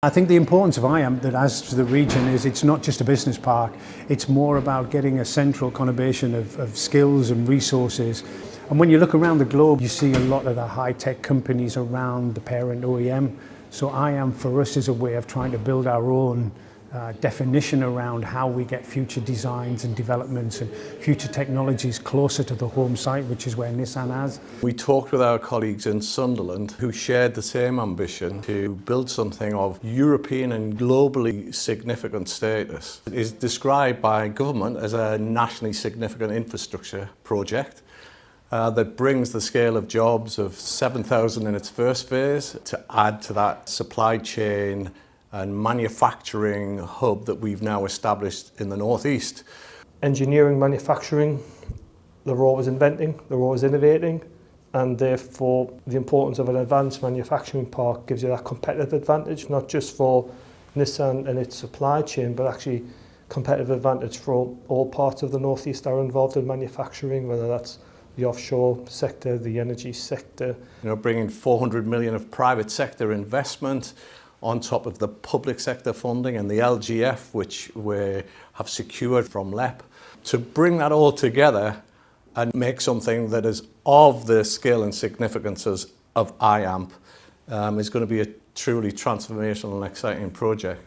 I think the importance of IAMP that has to the region is it's not just a business park, it's more about getting a central conurbation of skills and resources. And when you look around the globe, you see a lot of the high-tech companies around the parent OEM. So IAMP for us is a way of trying to build our own definition around how we get future designs and developments and future technologies closer to the home site, which is where Nissan has. We talked with our colleagues in Sunderland who shared the same ambition to build something of European and globally significant status. It is described by government as a nationally significant infrastructure project that brings the scale of jobs of 7,000 in its first phase to add to that supply chain and manufacturing hub that we've now established in the North East. Engineering, manufacturing, they're always inventing, they're always innovating, and therefore the importance of an advanced manufacturing park gives you that competitive advantage, not just for Nissan and its supply chain, but actually competitive advantage for all parts of the North East that are involved in manufacturing, whether that's the offshore sector, the energy sector. You know, bringing 400 million of private sector investment on top of the public sector funding and the LGF, which we have secured from LEP, to bring that all together and make something that is of the scale and significances of IAMP is going to be a truly transformational and exciting project.